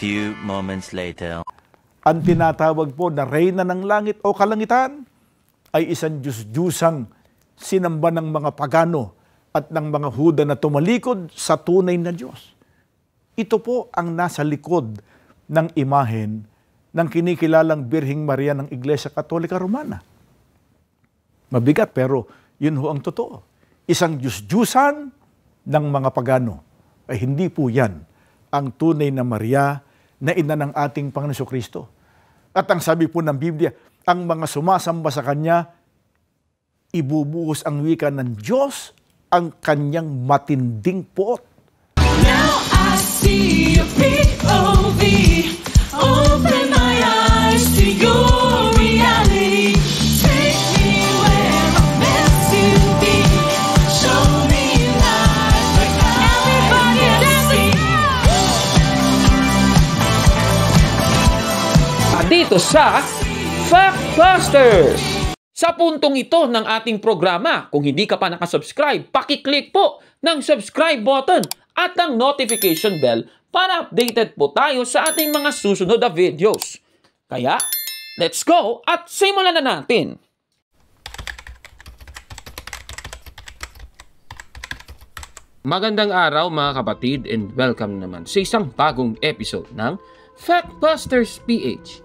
few moments later. Ang tinatawag po na reyna ng langit o kalangitan ay isang Diyos-Diyusang sinamba ng mga pagano at ng mga Huda na tumalikod sa tunay na Diyos. Ito po ang nasa likod ng imahen ng kinikilalang Birheng Maria ng Iglesia Katolika Romana. Mabigat pero yun ho ang totoo. Isang Diyos-Diyusan ng mga pagano. Ay hindi po yan ang tunay na Maria na ina ng ating Panginoon Jesucristo. At ang sabi po ng Biblia, ang mga sumasamba sa Kanya, ibubuhos ang wika ng Diyos ang Kanyang matinding puot. Now I see a POV. Open my eyes to your reality. Take me where I'm meant to be. Show me life like everybody dancing. Dito sa Factbusters! Sa puntong ito ng ating programa, kung hindi ka pa nakasubscribe, pakiclick po ng subscribe button at ang notification bell para updated po tayo sa ating mga susunod na videos. Kaya, let's go at simulan na natin! Magandang araw mga kapatid and welcome naman sa isang bagong episode ng Factbusters PH.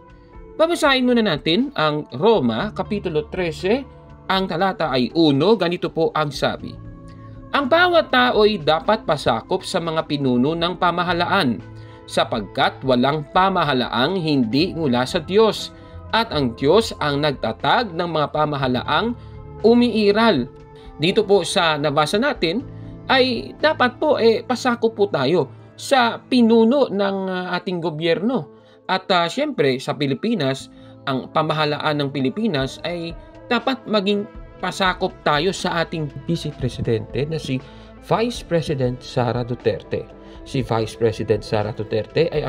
Babasahin muna natin ang Roma, Kapitulo 13, ang talata ay 1, ganito po ang sabi. Ang bawat tao ay dapat pasakop sa mga pinuno ng pamahalaan, sapagkat walang pamahalaang hindi mula sa Diyos, at ang Diyos ang nagtatag ng mga pamahalaang umiiral. Dito po sa nabasa natin, ay dapat po pasakop po tayo sa pinuno ng ating gobyerno. At siyempre sa Pilipinas, ang pamahalaan ng Pilipinas ay dapat maging pasakop tayo sa ating Vice Presidente na si Vice President Sara Duterte. Si Vice President Sara Duterte ay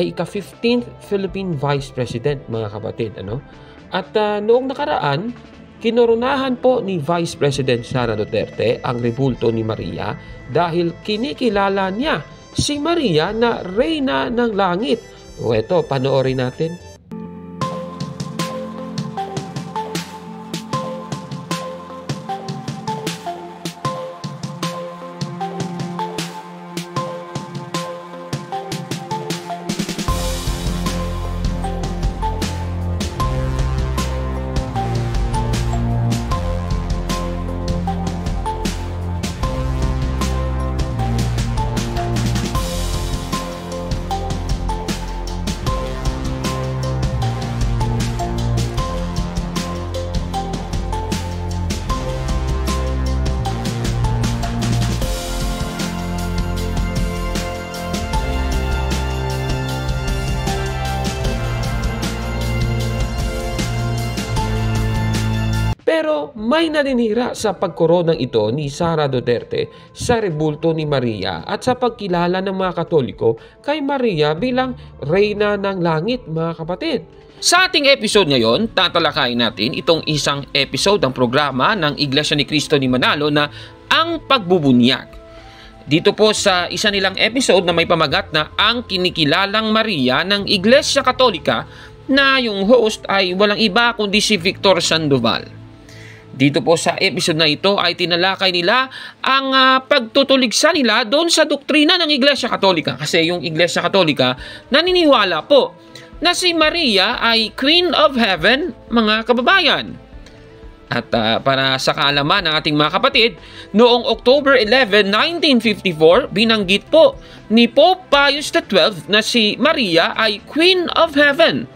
ika-15th Philippine Vice President, mga kapatid. At noong nakaraan, kinoronahan po ni Vice President Sara Duterte ang rebulto ni Maria dahil kinikilala niya si Maria na Reyna ng Langit. O eto, panoorin natin. Pero may naninira sa pagkoronang ito ni Sara Duterte sa rebulto ni Maria at sa pagkilala ng mga Katoliko kay Maria bilang Reyna ng Langit, mga kapatid. Sa ating episode ngayon, tatalakayin natin itong isang episode ng programa ng Iglesia ni Cristo ni Manalo na Ang Pagbubunyag. Dito po sa isa nilang episode na may pamagat na Ang Kinikilalang Maria ng Iglesia Katolika na yung host ay walang iba kundi si Victor Sandoval. Dito po sa episode na ito ay tinalakay nila ang pagtutuligsa nila doon sa doktrina ng Iglesia Katolika. Kasi yung Iglesia Katolika naniniwala po na si Maria ay Queen of Heaven, mga kababayan. At para sa kaalaman ng ating mga kapatid, noong October 11, 1954, binanggit po ni Pope Pius XII na si Maria ay Queen of Heaven.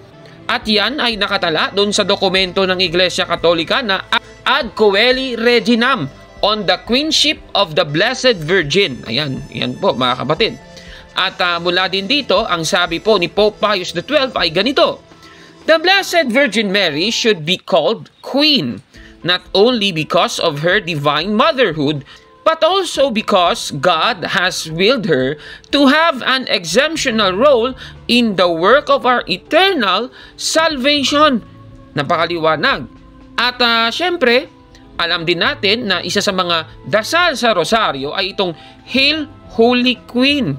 At yan ay nakatala doon sa dokumento ng Iglesia Katolika na Ad Coeli Reginam on the Queenship of the Blessed Virgin. Ayan, yan po mga kapatid. At mula din dito, ang sabi po ni Pope Pius XII ay ganito. The Blessed Virgin Mary should be called Queen, not only because of her divine motherhood, but also because God has willed her to have an exemptional role in the work of our eternal salvation. Napakaliwanag. At syempre, alam din natin na isa sa mga dasal sa Rosaryo ay itong Hail Holy Queen.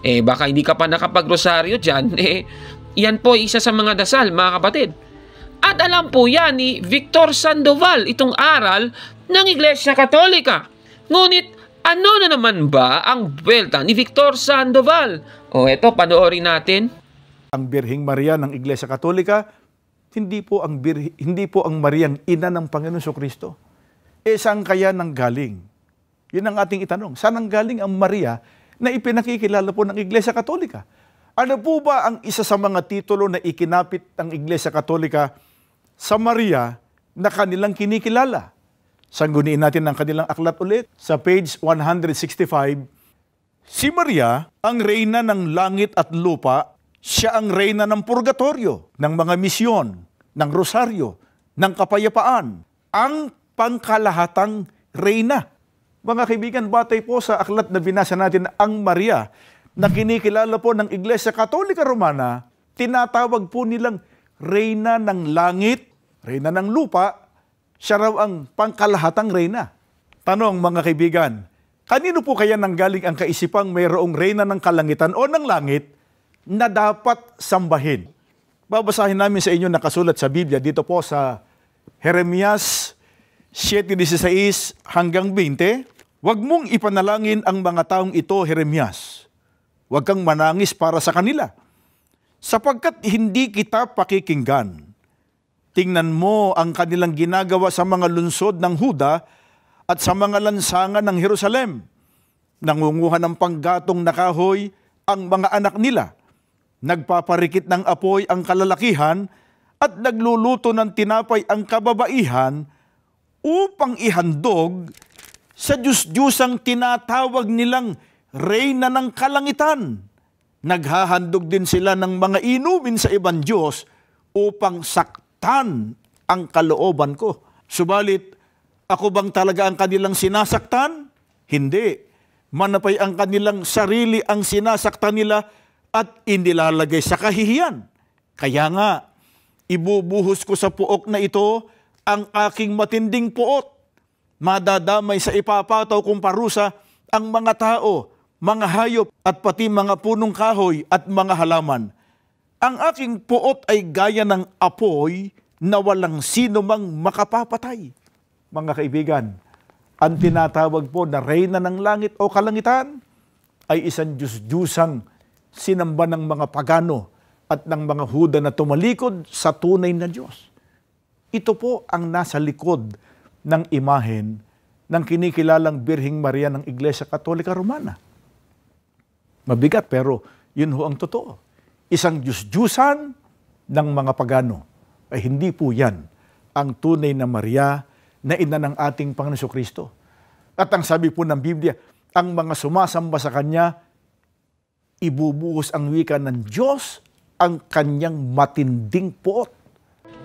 Baka hindi ka pa nakapagrosaryo dyan. Yan po isa sa mga dasal, mga kapatid. At alam po yan ni Victor Sandoval, itong aral ng Iglesia Katolika. Ngunit ano na naman ba ang buwelta ni Victor Sandoval? Eto, panoorin natin. Ang Birheng Maria ng Iglesia Katolika, hindi po ang Mariang ina ng Panginoon Jesucristo. Saan kaya nanggaling? Yun ang ating itanong. Saan nanggaling ang Maria na ipinakikilala po ng Iglesia Katolika? Ano po ba ang isa sa mga titulo na ikinapit ng Iglesia Katolika sa Maria na kanilang kinikilala? Sangguniin natin ang kanilang aklat ulit. Sa page 165, si Maria ang reyna ng langit at lupa. Siya ang reyna ng purgatorio, ng mga misyon, ng rosaryo, ng kapayapaan. Ang pangkalahatang reyna. Mga kaibigan, batay po sa aklat na binasa natin, ang Maria na kinikilala po ng Iglesia Katolika Romana, tinatawag po nilang reyna ng langit, reyna ng lupa, siya raw ang pangkalahatang reyna. Tanong mga kaibigan, kanino po kaya nanggaling ang kaisipang mayroong reyna ng kalangitan o ng langit na dapat sambahin? Babasahin namin sa inyo nakasulat sa Biblia dito po sa Jeremias 7:16 hanggang 20. Huwag mong ipanalangin ang mga taong ito, Jeremias. Huwag kang manangis para sa kanila, sapagkat hindi kita pakikinggan. Tingnan mo ang kanilang ginagawa sa mga lunsod ng Huda at sa mga lansangan ng Jerusalem. Nangunguha ng panggatong na kahoy ang mga anak nila. Nagpaparikit ng apoy ang kalalakihan at nagluluto ng tinapay ang kababaihan upang ihandog sa Diyos-Diyosang tinatawag nilang reyna ng kalangitan. Naghahandog din sila ng mga inumin sa ibang Diyos upang saktan ang kalooban ko. Subalit, ako bang talaga ang kanilang sinasaktan? Hindi. Manapay ang kanilang sarili ang sinasaktan nila at inilalagay sa kahihiyan. Kaya nga, ibubuhos ko sa puok na ito ang aking matinding puot. Madadamay sa ipapataw kong parusa ang mga tao, mga hayop at pati mga punong kahoy at mga halaman. Ang aking puot ay gaya ng apoy na walang sino mang makapapatay. Mga kaibigan, ang tinatawag po na reyna ng langit o kalangitan ay isang Diyos-Diyosang sinamba ng mga pagano at ng mga Huda na tumalikod sa tunay na Diyos. Ito po ang nasa likod ng imahen ng kinikilalang Birheng Maria ng Iglesia Katolika Romana. Mabigat pero yun ho ang totoo. Isang Diyos-Diyusan ng mga pagano. Ay hindi po yan ang tunay na Maria na ina ng ating Panginoon Jesucristo. At ang sabi po ng Biblia, ang mga sumasamba sa Kanya, ibubuhos ang wika ng Diyos ang Kanyang matinding puot.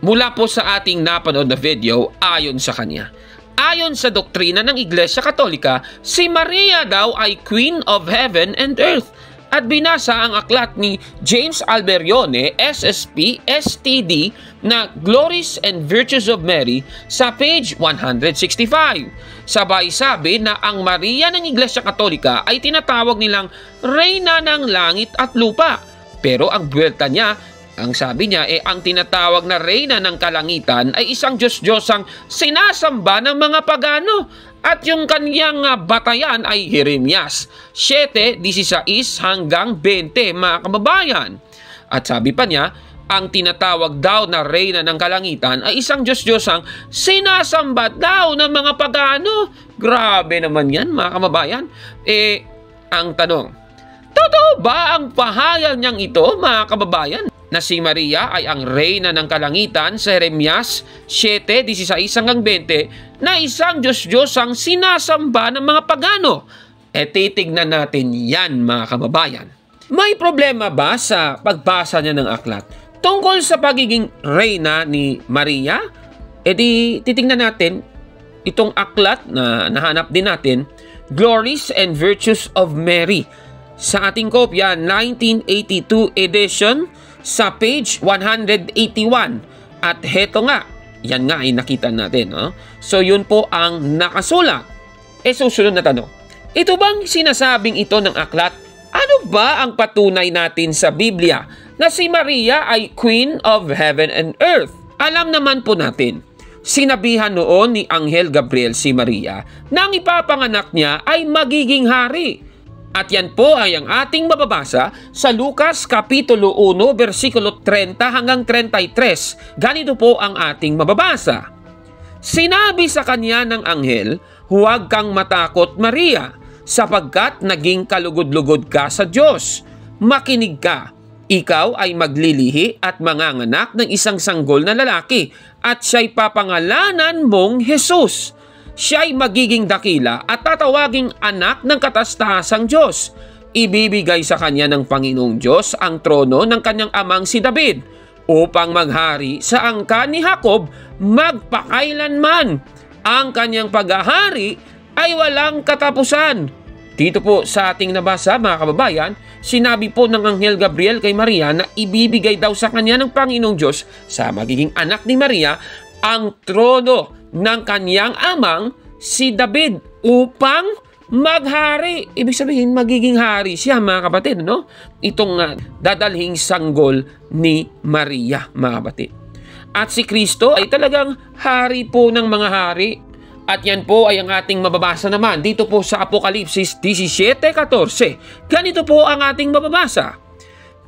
Mula po sa ating napanood na video, ayon sa kanya. Ayon sa doktrina ng Iglesia Katolika, si Maria daw ay Queen of Heaven and Earth. At binasa ang aklat ni James Alberione, SSP, STD, na Glories and Virtues of Mary sa page 165. Sabay sabi na ang Maria ng Iglesia Katolika ay tinatawag nilang Reyna ng Langit at Lupa. Pero ang buwelta niya, ang sabi niya, ang tinatawag na Reyna ng Kalangitan ay isang Diyos-Diyosang sinasamba ng mga pagano. At yung kanyang batayan ay Jeremias 7:16 hanggang 20, mga kababayan. At sabi pa niya, ang tinatawag daw na Reyna ng Kalangitan ay isang Diyos-Diyosang sinasamba daw ng mga pagano. Grabe naman yan, mga kababayan. Ang tanong, totoo ba ang pahayag niyang ito, mga kababayan, na si Maria ay ang Reyna ng Kalangitan sa Jeremias 7:16 hanggang 20 na isang Diyos-Diyosang sinasamba ng mga pagano? Titignan natin yan, mga kababayan. May problema ba sa pagbasa niya ng aklat tungkol sa pagiging Reyna ni Maria? Titignan natin itong aklat na nahanap din natin, Glories and Virtues of Mary. Sa ating kopya, 1982 edition, sa page 181. At heto nga, yan nga ay nakita natin. So yun po ang nakasulat. Susunod na tanong. Ito bang sinasabing ito ng aklat Ano ba ang patunay natin sa Biblia na si Maria ay Queen of Heaven and Earth? Alam naman po natin, sinabihan noon ni Anghel Gabriel si Maria na ang ipapanganak niya ay magiging hari. At yan po ay ang ating mababasa sa Lucas Kapitulo 1, versikulo 30 hanggang 33. Ganito po ang ating mababasa. Sinabi sa kanya ng anghel, "Huwag kang matakot, Maria, sapagkat naging kalugod-lugod ka sa Diyos. Makinig ka, ikaw ay maglilihi at manganganak ng isang sanggol na lalaki, at siya'y papangalanan mong Jesus. Siya'y magiging dakila at tatawaging anak ng katas-tahasang Diyos. Ibibigay sa kanya ng Panginoong Diyos ang trono ng kanyang amang si David, upang maghari sa angkan ni Jacob magpakailanman. Ang kanyang paghahari ay walang katapusan." Dito po sa ating nabasa, mga kababayan, sinabi po ng Anghel Gabriel kay Maria na ibibigay daw sa kanya ng Panginoong Diyos, sa magiging anak ni Maria, ang trono ng kanyang amang si David upang maghari. Ibig sabihin, magiging hari siya, mga kapatid, no? Itong dadalhing sanggol ni Maria, mga kapatid. At si Kristo ay talagang hari po ng mga hari. At yan po ay ang ating mababasa naman dito po sa Apokalipsis 17:14. Ganito po ang ating mababasa.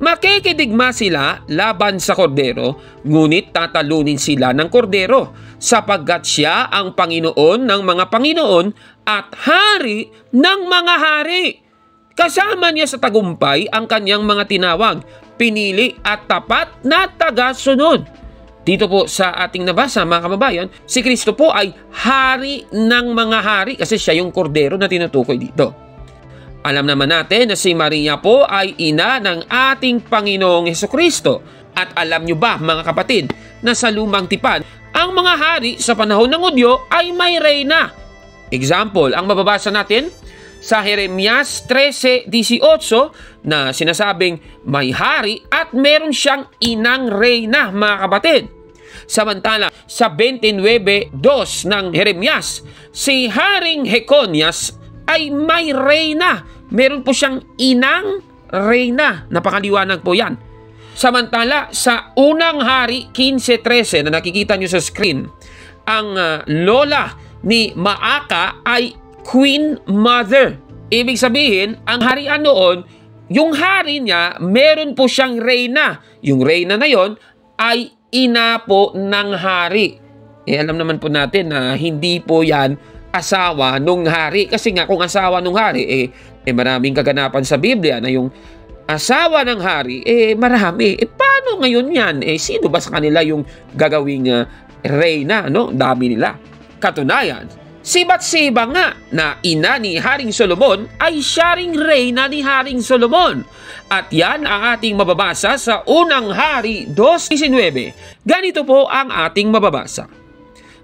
Makikidigma sila laban sa kordero, ngunit tatalunin sila ng kordero, sapagkat siya ang Panginoon ng mga Panginoon at hari ng mga hari. Kasama niya sa tagumpay ang kanyang mga tinawag, pinili at tapat na tagasunod. Dito po sa ating nabasa, mga kababayan, si Kristo po ay hari ng mga hari kasi siya yung kordero na tinutukoy dito. Alam naman natin na si Maria po ay ina ng ating Panginoong Hesukristo. At alam nyo ba, mga kapatid, na sa lumang tipan, ang mga hari sa panahon ng Hudyo ay may reyna. Example, ang mababasa natin sa Jeremias 13:18 na sinasabing may hari at meron siyang inang reyna, mga kapatid. Samantala, sa 29:2 ng Jeremias, si Haring Jeconias ay may reyna. Meron po siyang inang reyna. Napakaliwanag po yan. Samantala, sa unang hari 15:13 na nakikita nyo sa screen, ang lola ni Maaka ay Queen Mother. Ibig sabihin, ang harian noon, yung hari niya, meron po siyang reyna. Yung reyna na yon ay ina po ng hari. Alam naman po natin na hindi po yan asawa nung hari. Kasi nga kung asawa nung hari, maraming kaganapan sa Biblia na yung asawa ng hari, marami. Paano ngayon yan? Sino ba sa kanila yung gagawing reyna? No? Dami nila. Katunayan, si Bathsheba nga na ina ni Haring Solomon ay siya ring reyna ni Haring Solomon. At yan ang ating mababasa sa unang hari 2:19. Ganito po ang ating mababasa.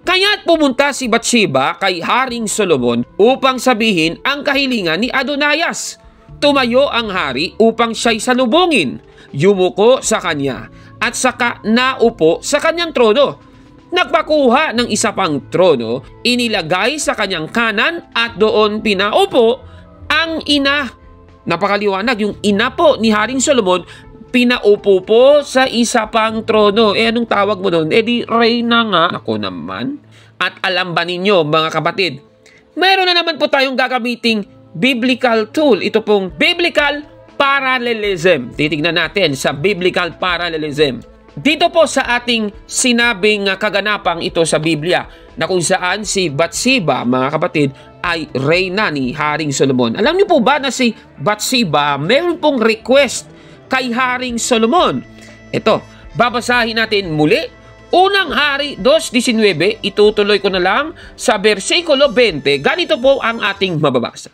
Kaya't pumunta si Bathsheba kay Haring Solomon upang sabihin ang kahilingan ni Adonias. Tumayo ang hari upang siya'y salubungin, yumuko sa kanya, at saka naupo sa kanyang trono. Nagpakuha ng isa pang trono, inilagay sa kanyang kanan at doon pinaupo ang ina. Napakaliwanag, yung ina po ni Haring Solomon, pinaupo po sa isa pang trono. Anong tawag mo doon? Di reyna nga. Ako naman. At alam ba ninyo, mga kapatid, meron na naman po tayong gagamiting biblical tool. Ito pong biblical parallelism. Titignan natin sa biblical parallelism. Dito po sa ating sinabing kaganapang ito sa Biblia, na kung saan si Bathsheba, mga kapatid, ay reyna ni Haring Solomon. Alam niyo po ba na si Bathsheba, meron pong request kay Haring Solomon? Ito, babasahin natin muli. Unang hari 2:19, itutuloy ko na lang sa versikulo 20. Ganito po ang ating mababasa.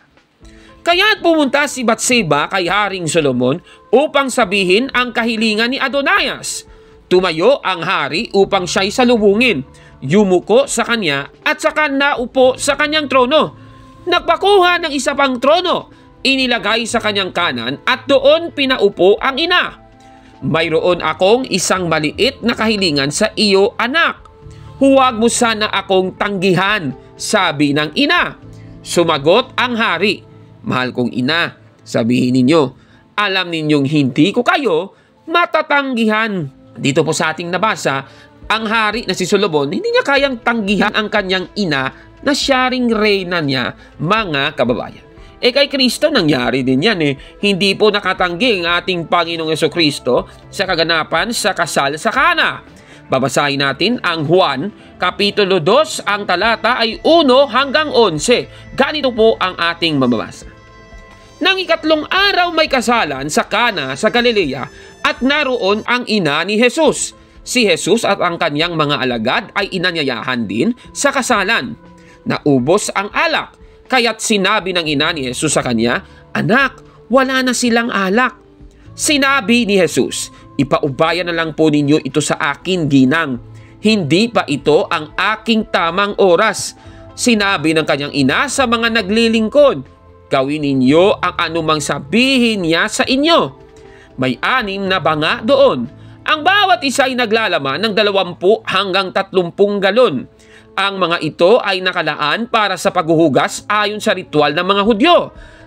Kaya't pumunta si Bathsheba kay Haring Solomon upang sabihin ang kahilingan ni Adonias. Tumayo ang hari upang siya'y salubungin, yumuko sa kanya at saka naupo sa kanyang trono. Nagpakuha ng isa pang trono, inilagay sa kanyang kanan at doon pinaupo ang ina. Mayroon akong isang maliit na kahilingan sa iyo, anak. Huwag mo sana akong tanggihan, sabi ng ina. Sumagot ang hari, mahal kong ina, Sabihin ninyo, alam ninyong hindi ko kayo matatanggihan. Dito po sa ating nabasa, ang hari na si Solomon, hindi niya kayang tanggihan ang kanyang ina na siya ring reyna niya, mga kababayan. Kay Kristo nangyari din yan Hindi po nakatanggi ang ating Panginoong Jesucristo sa kaganapan sa kasal sa Kana. Babasahin natin ang Juan, Kapitulo 2, ang talata ay 1 hanggang 11. Ganito po ang ating mababasa. Nang ikatlong araw may kasalan sa Kana sa Galilea at naroon ang ina ni Jesus. Si Jesus at ang kanyang mga alagad ay inanyayahan din sa kasalan. Naubos ang alak, kaya't sinabi ng ina ni Jesus sa kanya, "Anak, wala na silang alak." Sinabi ni Jesus, "Ipaubayan na lang po ninyo ito sa akin, ginang. Hindi pa ito ang aking tamang oras." Sinabi ng kanyang ina sa mga naglilingkod, "Gawin ninyo ang anumang sabihin niya sa inyo." May 6 na banga doon. Ang bawat isa ay naglalaman ng 20 hanggang 30 galon. Ang mga ito ay nakalaan para sa paghuhugas ayon sa ritual ng mga Hudyo.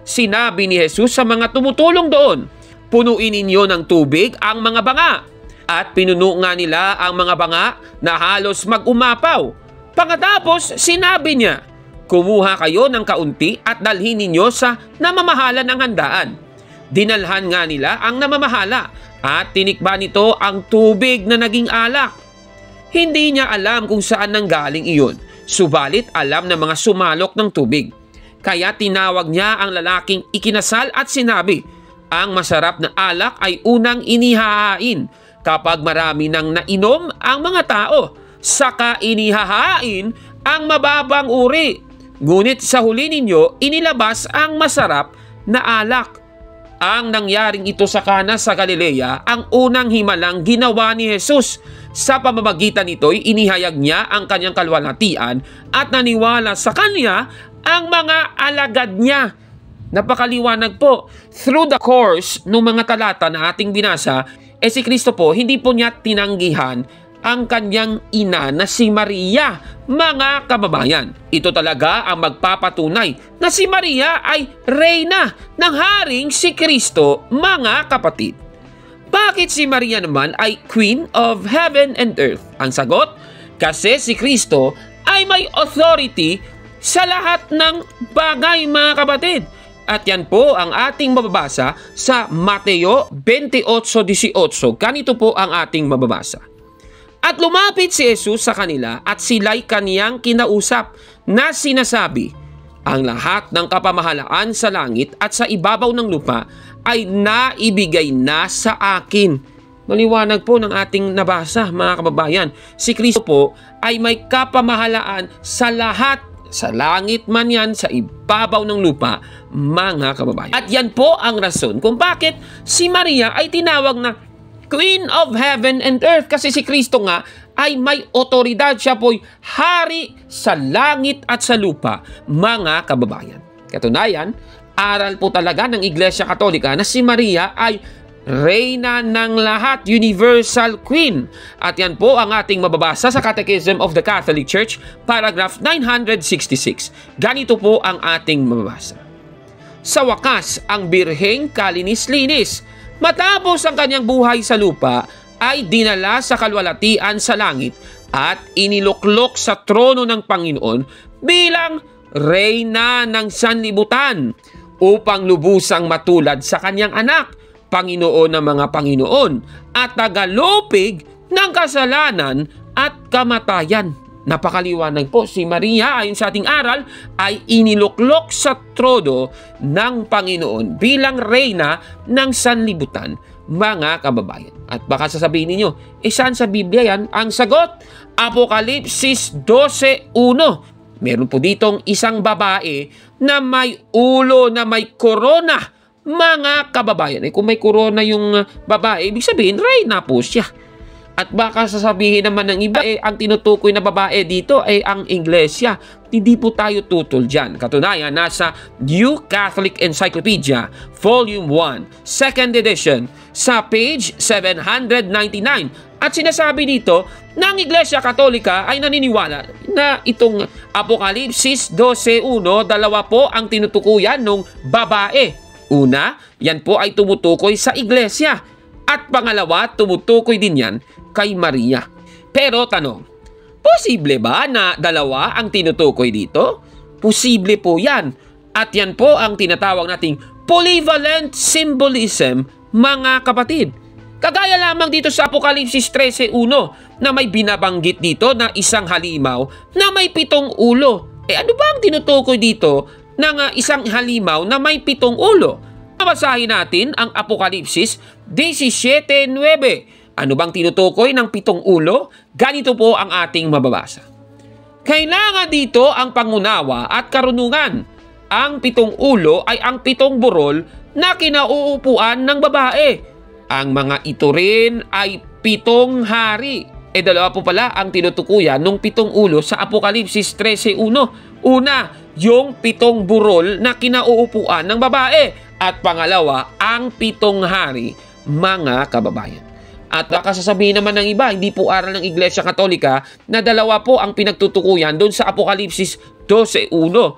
Sinabi ni Jesus sa mga tumutulong doon, "Punuin ninyo ng tubig ang mga banga." At pinuno nga nila ang mga banga na halos mag-umapaw. Pagkatapos, sinabi niya, "Kumuha kayo ng kaunti at dalhin ninyo sa namamahala ng handaan." Dinalhan nga nila ang namamahala at tinikba nito ang tubig na naging alak. Hindi niya alam kung saan nanggaling iyon, subalit alam ng mga sumalok ng tubig. Kaya tinawag niya ang lalaking ikinasal at sinabi, "Ang masarap na alak ay unang inihahain kapag marami nang nainom ang mga tao, saka inihahain ang mababang uri. Ngunit sa huli ninyo, inilabas ang masarap na alak." Ang nangyaring ito sa Kana sa Galilea, ang unang himalang ginawa ni Jesus. Sa pamamagitan nito'y inihayag niya ang kanyang kalwalhatian at naniwala sa kanya ang mga alagad niya. Napakaliwanag po. Through the course ng mga talata na ating binasa, si Kristo po, hindi po niya tinanggihan ang kanyang ina na si Maria, mga kababayan. Ito talaga ang magpapatunay na si Maria ay reyna ng haring si Kristo, mga kapatid. Bakit si Maria naman ay Queen of Heaven and Earth? Ang sagot, kasi si Kristo ay may authority sa lahat ng bagay, mga kapatid. At yan po ang ating mababasa sa Mateo 28:18. Ganito po ang ating mababasa. At lumapit si Jesus sa kanila at sila'y kaniyang kinausap na sinasabi, "Ang lahat ng kapamahalaan sa langit at sa ibabaw ng lupa ay naibigay na sa akin." Maliwanag po ng ating nabasa, mga kababayan. Si Kristo po ay may kapamahalaan sa lahat, sa langit man yan, sa ibabaw ng lupa, mga kababayan. At yan po ang rason kung bakit si Maria ay tinawag na Queen of Heaven and Earth, kasi si Kristo nga ay may otoridad. Siya po'y hari sa langit at sa lupa, mga kababayan. Katunayan, aral po talaga ng Iglesia Katolika na si Maria ay reyna ng lahat, universal queen. At yan po ang ating mababasa sa Catechism of the Catholic Church, paragraph 966. Ganito po ang ating mababasa. Sa wakas, ang birheng kalinis-linis, matapos ang kanyang buhay sa lupa, ay dinala sa kalwalatian sa langit at iniluklok sa trono ng Panginoon bilang reyna ng sanlibutan upang lubusang matulad sa kanyang anak, Panginoon ng mga Panginoon at tagalupig ng kasalanan at kamatayan. Napakaliwanag po, si Maria ayon sa ating aral ay iniluklok sa trono ng Panginoon bilang reyna ng sanlibutan, mga kababayan. At baka sasabihin ninyo, saan sa Biblia yan? Ang sagot, Apokalipsis 12:1. Meron po ditong isang babae na may ulo na may korona, mga kababayan. Kung may korona yung babae, ibig sabihin, reyna po siya. At baka sasabihin naman ng iba, ang tinutukoy na babae dito ay ang Iglesia. Hindi po tayo tutol dyan. Katunayan, nasa New Catholic Encyclopedia, Volume 1, 2nd edition, sa page 799. At sinasabi dito, na ang Iglesia Katolika ay naniniwala na itong Apokalipsis 12:1, dalawa po ang tinutukuyan ng babae. Una, yan po ay tumutukoy sa iglesia. At pangalawa, tumutukoy din yan kay Maria. Pero tanong, posible ba na dalawa ang tinutukoy dito? Posible po yan. At yan po ang tinatawag nating polyvalent symbolism, mga kapatid. Kagaya lamang dito sa Apokalipsis 13:1 na may binabanggit dito na isang halimaw na may 7 ulo. Ano ba ang tinutukoy dito ng isang halimaw na may 7 ulo? Basahin natin ang Apokalipsis 17:9. Ano bang tinutukoy ng 7 ulo? Ganito po ang ating mababasa. Kailangan dito ang pangunawa at karunungan. Ang 7 ulo ay ang 7 burol na kinauupuan ng babae. Ang mga ito rin ay 7 hari. Dalawa po pala ang tinutukuyan ng 7 ulo sa Apokalipsis 13:1. Una, yung 7 burol na kinauupuan ng babae. At pangalawa, ang 7 hari, mga kababayan. At baka sasabihin naman ng iba, hindi po aral ng Iglesia Katolika na dalawa po ang pinagtutukuyan doon sa Apokalipsis 12:1.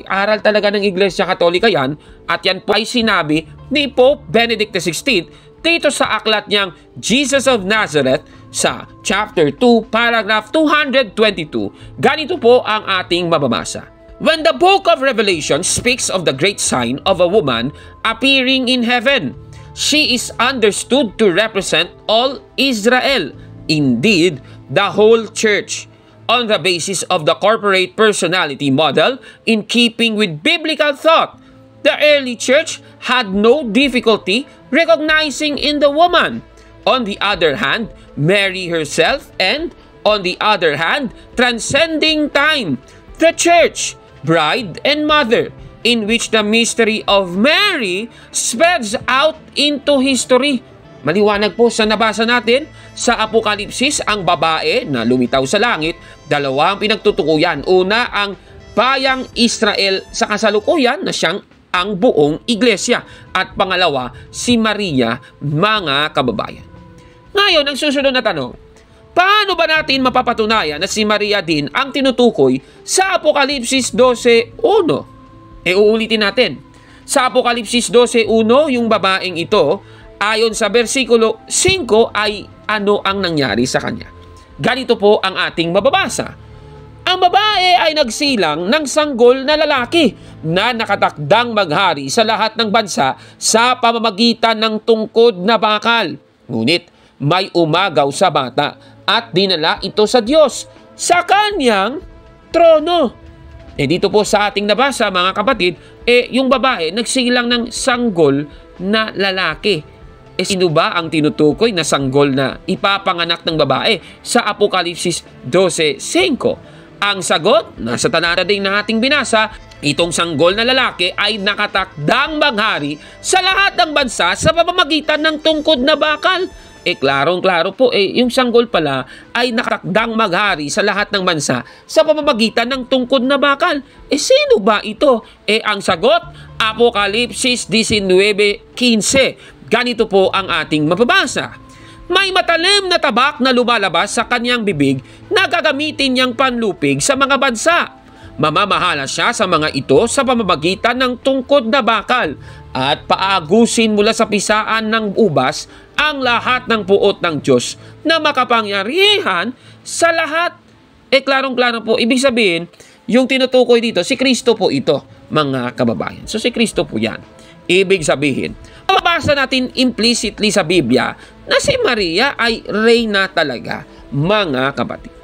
Aral talaga ng Iglesia Katolika yan. At yan po ay sinabi ni Pope Benedict XVI dito sa aklat niyang Jesus of Nazareth sa chapter 2, paragraph 222. Ganito po ang ating mababasa. When the book of Revelation speaks of the great sign of a woman appearing in heaven, she is understood to represent all Israel, indeed, the whole church, on the basis of the corporate personality model in keeping with biblical thought. The early church had no difficulty recognizing in the woman. On the other hand, Mary herself, and on the other hand, transcending time, the church, bride and mother, in which the mystery of Mary spreads out into history. Maliwanag po sa nabasa natin sa Apokalipsis, ang babae na lumitaw sa langit, dalawa ang pinagtutukuyan. Una, ang bayang Israel sa kasalukuyan na siyang ang buong iglesia. At pangalawa, si Maria, mga kababayan. Ngayon, ang susunod na tanong, paano ba natin mapapatunayan na si Maria din ang tinutukoy sa Apokalipsis 12:1? Uulitin natin. Sa Apokalipsis 12:1, yung babaeng ito, ayon sa versikulo 5, ay ano ang nangyari sa kanya? Ganito po ang ating mababasa. Ang babae ay nagsilang ng sanggol na lalaki na nakatakdang maghari sa lahat ng bansa sa pamamagitan ng tungkod na bakal. Ngunit may umagaw sa bata at dinala ito sa Diyos sa kanyang trono. Dito po sa ating nabasa, mga kapatid, yung babae nagsilang ng sanggol na lalaki. Sino ba ang tinutukoy na sanggol na ipapanganak ng babae sa Apokalipsis 12:5? Ang sagot, nasa talata din na ating binasa, itong sanggol na lalaki ay nakatakdang maghari sa lahat ng bansa sa pamamagitan ng tungkod na bakal. Klarong-klaro po, yung sanggol pala ay nakatakdang maghari sa lahat ng bansa sa pamamagitan ng tungkod na bakal. Sino ba ito? Ang sagot, Apokalipsis 19:15. Ganito po ang ating mababasa. May matalim na tabak na lumalabas sa kanyang bibig na gagamitin niyang panlupig sa mga bansa. Mamamahala siya sa mga ito sa pamamagitan ng tungkod na bakal at paagusin mula sa pisaan ng ubas ang lahat ng puot ng Diyos na makapangyarihan sa lahat. Klarong-klaro po, ibig sabihin, yung tinutukoy dito, si Kristo po ito, mga kababayan. So si Kristo po yan. Ibig sabihin, mababasa natin implicitly sa Biblia na si Maria ay reyna talaga, mga kapatid.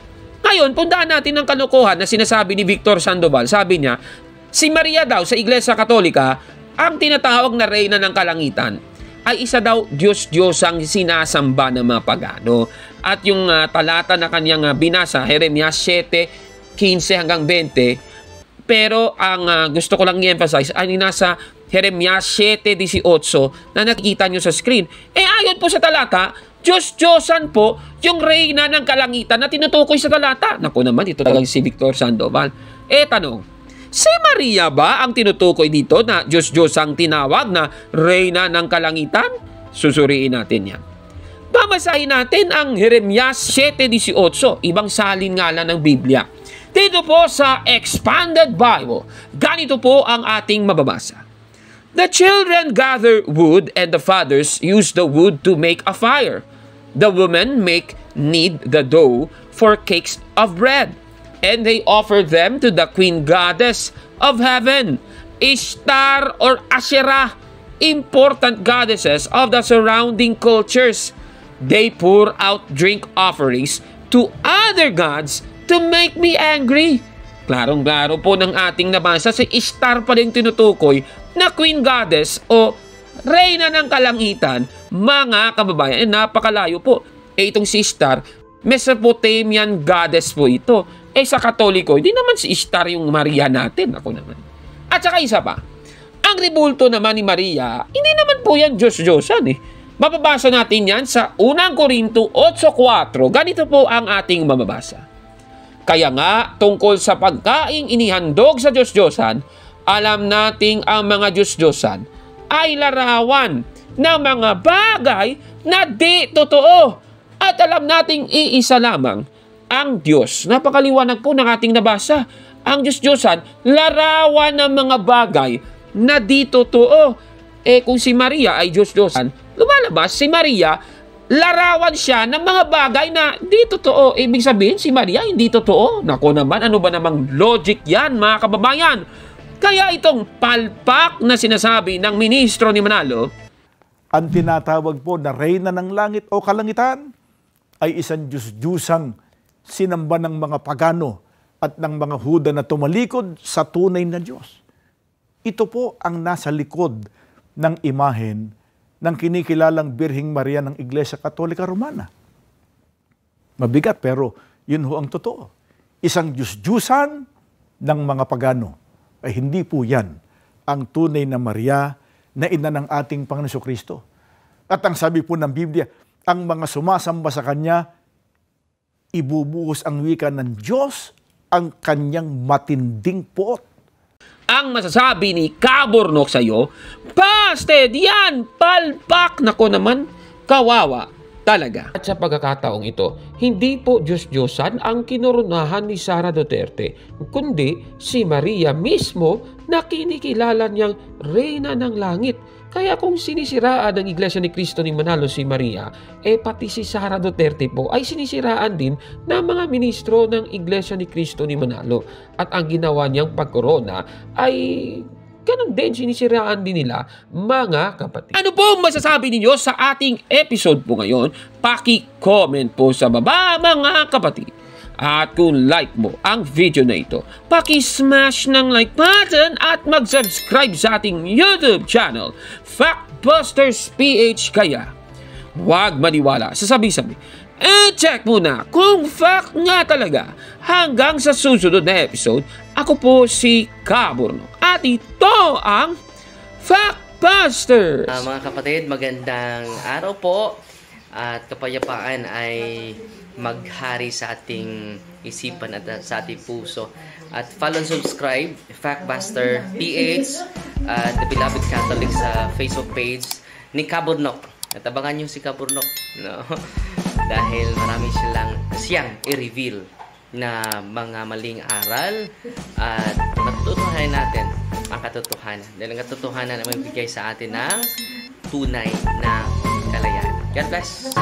Ngayon, pundahan natin ang kalokohan na sinasabi ni Victor Sandoval. Sabi niya, si Maria daw sa Iglesia Katolika, ang tinatawag na reyna ng kalangitan, ay isa daw Diyos-Diyosang sinasamba ng mga pagano. At yung talata na kanyang binasa, Jeremias 7:15 hanggang 20, pero ang gusto ko lang i-emphasize ay nasa Jeremias 7:18 na nakikita nyo sa screen. Ayon po sa talata, Diyos-Diyosan po yung reyna ng kalangitan na tinutukoy sa talata. Naku naman, ito talagang si Victor Sandoval. Tanong, si Maria ba ang tinutukoy dito na Diyos-Diyosang tinawag na reyna ng kalangitan? Susuriin natin yan. Babasahin natin ang Jeremias 7:18, ibang salin nga lang ng Biblia. Dito po sa Expanded Bible, ganito po ang ating mababasa. The children gather wood, and the fathers use the wood to make a fire. The women knead the dough for cakes of bread, and they offer them to the queen goddess of heaven, Ishtar or Asherah, important goddesses of the surrounding cultures. They pour out drink offerings to other gods to make me angry. Klarong-klaro po ng ating nabasa, si Ishtar pa rin tinutukoy na queen goddess o reyna ng kalangitan, mga kababayan. Napakalayo po. Itong si Ishtar, Mesopotamian goddess po ito. Sa Katoliko, hindi naman si Ishtar yung Maria natin. Ako naman. At saka isa pa, ang ribulto naman ni Maria, hindi naman po yan Diyos-Diyosan eh. Mababasa natin yan sa 1 Corinto 8:4. Ganito po ang ating mababasa. Kaya nga, tungkol sa pagkaing inihandog sa Diyos-Diyosan, alam nating ang mga Diyos-Diyosan ay larawan ng mga bagay na di totoo. At alam nating iisa lamang ang Diyos. Napakaliwanag po ng ating nabasa. Ang Diyos-Diyosan, larawan ng mga bagay na di totoo. Kung si Maria ay Diyos-Diyosan, lumalabas si Maria, larawan siya ng mga bagay na di totoo. Ibig sabihin, si Maria hindi totoo. Nako naman, ano ba namang logic yan, mga kababayan? Kaya itong palpak na sinasabi ng ministro ni Manalo, ang tinatawag po na reyna ng langit o kalangitan ay isang Diyos-Diyusang sinamba ng mga pagano at ng mga Huda na tumalikod sa tunay na Diyos. Ito po ang nasa likod ng imahen ng kinikilalang Birheng Maria ng Iglesia Katolika Romana. Mabigat pero yun ho ang totoo. Isang Diyos-Diyusan ng mga pagano. Ay hindi po yan ang tunay na Maria na ina ng ating Panginoon Jesucristo. At ang sabi po ng Biblia, ang mga sumasamba sa Kanya, ibubuhos ang wika ng Diyos ang Kanyang matinding puot. Ang masasabi ni Kaburnok sa iyo, busted yan, palpak. Nako naman, kawawa talaga. At sa pagkakataong ito, hindi po Diyos-Diyosan ang kinoronahan ni Sara Duterte, kundi si Maria mismo na kinikilala niyang reyna ng langit. Kaya kung sinisiraan ng Iglesia ni Cristo ni Manalo si Maria, pati si Sara Duterte po ay sinisiraan din ng mga ministro ng Iglesia ni Cristo ni Manalo. At ang ginawa niyang pagkorona ay ganun din, sinisiraan din nila, mga kapatid. Ano po masasabi ninyo sa ating episode po ngayon? Paki-comment po sa baba, mga kapatid. At kung like mo ang video na ito, paki-smash ng like button at mag-subscribe sa ating YouTube channel, Factbusters PH. Kaya, huwag maniwala sa sabi-sabi. Check muna kung fact nga talaga. Hanggang sa susunod na episode, ako po si Kaburnok. At ito ang Factbusters! Mga kapatid, magandang araw po. At kapayapaan ay maghari sa ating isipan at sa ating puso. At follow and subscribe, Factbuster PH at The Beloved Catholic sa Facebook page ni Kaburnok. At abangan nyo si Kaburnok. No? Dahil marami siyang i-reveal na mga maling aral at matutuhanan natin ang katotohanan. Dahil ang katotohanan ay magbigay sa atin ng tunay na kalayaan. God bless!